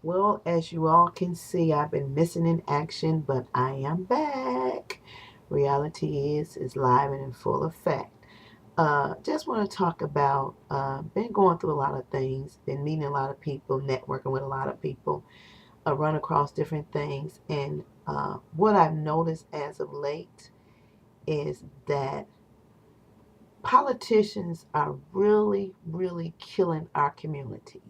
Well, as you all can see, I've been missing in action, but I am back. Reality is live and in full effect. Just want to talk about, been going through a lot of things, been meeting a lot of people, networking with a lot of people, run across different things. And what I've noticed as of late is that politicians are really, really killing our communities.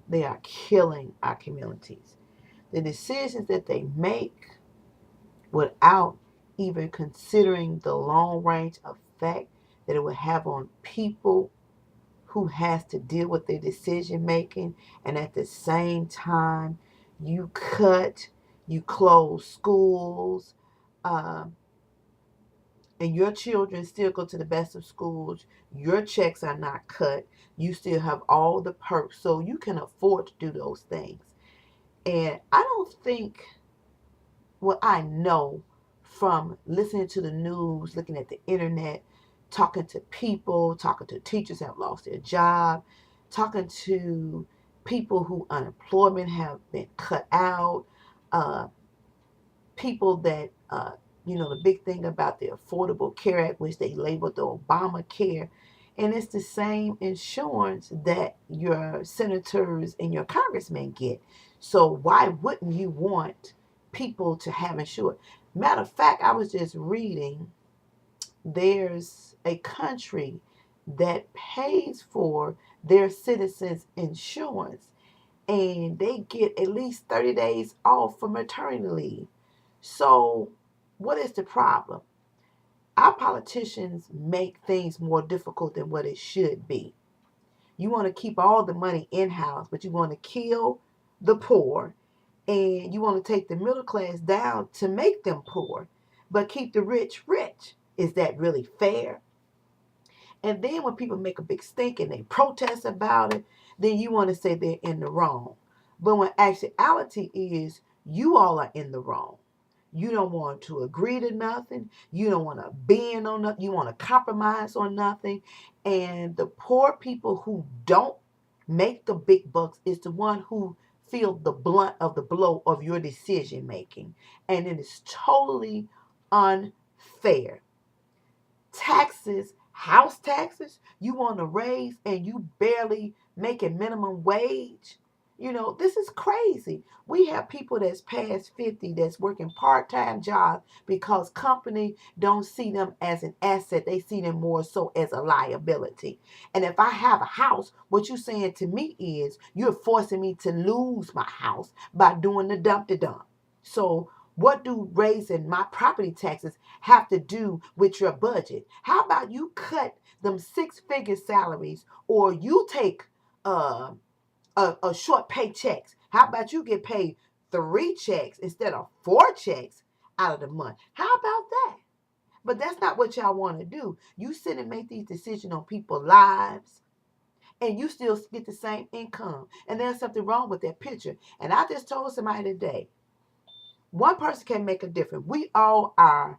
They are killing our communities. The decisions that they make without even considering the long range effect that it would have on people who has to deal with their decision making, and at the same time you you close schools, um, and your children still go to the best of schools, your checks are not cut, you still have all the perks, so you can afford to do those things. And I don't think, well, I know from listening to the news, looking at the internet, talking to people, talking to teachers that have lost their job, talking to people who unemployment have been cut out, uh, people that, the big thing about the Affordable Care Act, which they labeled the Obamacare, and it's the same insurance that your senators and your congressmen get. So why wouldn't you want people to have insurance? Matter of fact, I was just reading, there's a country that pays for their citizens' insurance, and they get at least 30 days off for maternity leave. So, what is the problem? Our politicians make things more difficult than what it should be. You want to keep all the money in house, but you want to kill the poor, and you want to take the middle class down to make them poor, but keep the rich rich. Is that really fair? And then when people make a big stink and they protest about it, then you want to say they're in the wrong. But when actuality is you all are in the wrong. You don't want to agree to nothing. You don't want to bend on nothing. You want to compromise on nothing. And the poor people who don't make the big bucks is the one who feel the blunt of the blow of your decision making. And it is totally unfair. Taxes, house taxes, you want to raise and you barely making minimum wage. This is crazy. We have people that's past 50 that's working part-time jobs because company don't see them as an asset. They see them more so as a liability. And if I have a house, what you're saying to me is you're forcing me to lose my house by doing the dump to dump. So what do raising my property taxes have to do with your budget? How about you cut them six-figure salaries, or you take uh, a short paychecks? How about you get paid three checks instead of four checks out of the month? How about that? But that's not what y'all want to do. You sit and make these decisions on people's lives, and you still get the same income. And there's something wrong with that picture. And I just told somebody today, one person can make a difference. We all are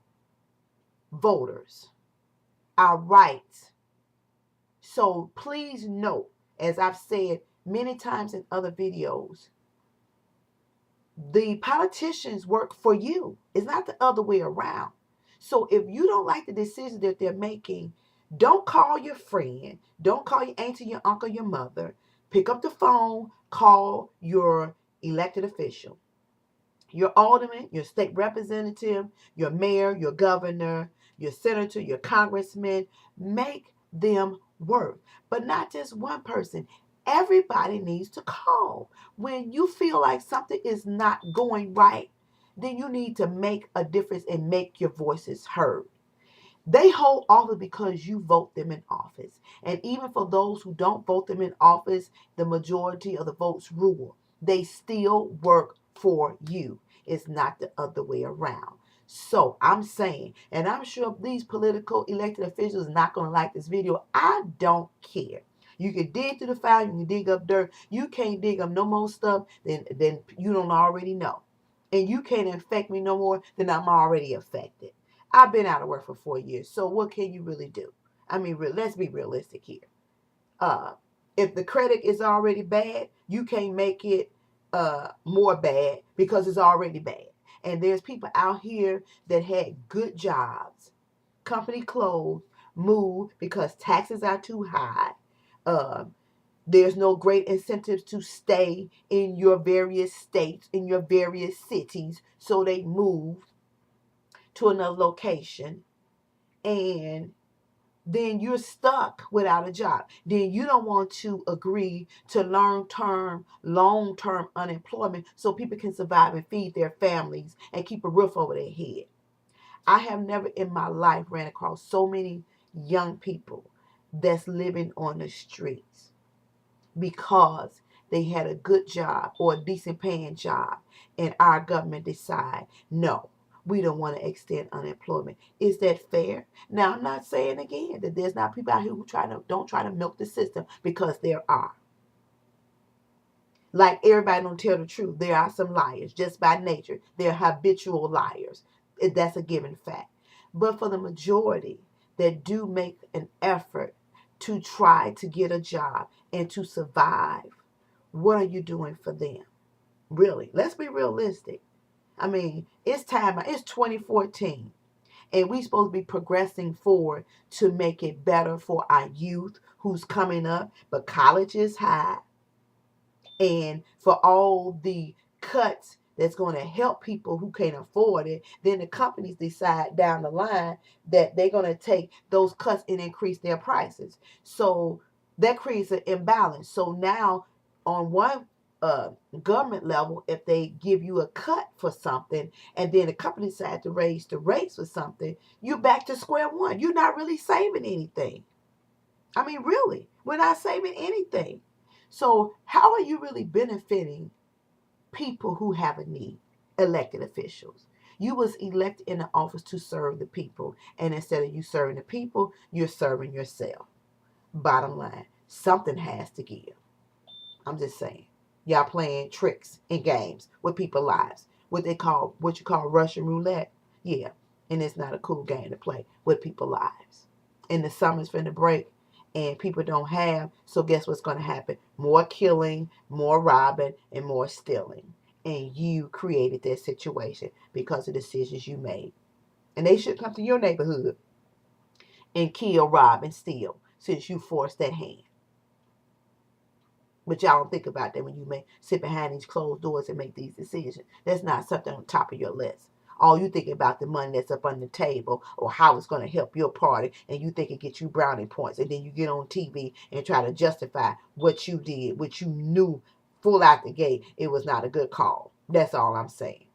voters, our rights. So please note, as I've said many times in other videos, the politicians work for you. It's not the other way around. So if you don't like the decisions that they're making, don't call your friend, don't call your auntie, your uncle, your mother. Pick up the phone, call your elected official, your alderman, your state representative, your mayor, your governor, your senator, your congressman. Make them work. But not just one person. Everybody needs to call. When you feel like something is not going right, then you need to make a difference and make your voices heard. They hold office because you vote them in office. And even for those who don't vote them in office, the majority of the votes rule. They still work for you. It's not the other way around. So I'm saying, and I'm sure these political elected officials are not going to like this video. I don't care. You can dig through the file, you can dig up dirt. You can't dig up no more stuff than you don't already know. And you can't infect me no more than I'm already affected. I've been out of work for 4 years, so what can you really do? I mean, let's be realistic here. Uh, if the credit is already bad, you can't make it more bad because it's already bad. And there's people out here that had good jobs, company closed, moved because taxes are too high. Uh, there's no great incentives to stay in your various states, in your various cities, so they moved to another location, and then you're stuck without a job. Then you don't want to agree to long-term unemployment so people can survive and feed their families and keep a roof over their head. I have never in my life ran across so many young people that's living on the streets because they had a good job or a decent paying job, and our government decide, no, we don't want to extend unemployment. Is that fair? Now, I'm not saying again that there's not people out here who don't try to milk the system, because there are. Like, everybody don't tell the truth. There are some liars just by nature. They're habitual liars. That's a given fact. But for the majority that do make an effort to try to get a job and to survive, what are you doing for them? Really, let's be realistic. I mean, it's time. It's 2014, and we supposed to be progressing forward to make it better for our youth who's coming up. But college is high, and for all the cuts that's going to help people who can't afford it, then the companies decide down the line that they're going to take those cuts and increase their prices. So that creates an imbalance. So now, on one uh, government level, if they give you a cut for something and then the company decide to raise the rates for something, you're back to square one. You're not really saving anything. I mean, really, we're not saving anything. So how are you really benefiting people who have a need? Elected officials. You was elected in the office to serve the people, and instead of you serving the people, you're serving yourself. Bottom line, something has to give. I'm just saying. Y'all playing tricks and games with people's lives. What you call Russian roulette. Yeah. And it's not a cool game to play with people's lives. And the summer's finna break and people don't have, so guess what's gonna happen? More killing, more robbing, and more stealing. And you created that situation because of decisions you made. And they should come to your neighborhood and kill, rob, and steal since you forced that hand. But y'all don't think about that when you sit behind these closed doors and make these decisions. That's not something on top of your list. All you think about the money that's up on the table or how it's going to help your party, and you think it gets you brownie points, and then you get on TV and try to justify what you did, which you knew full out the gate it was not a good call. That's all I'm saying.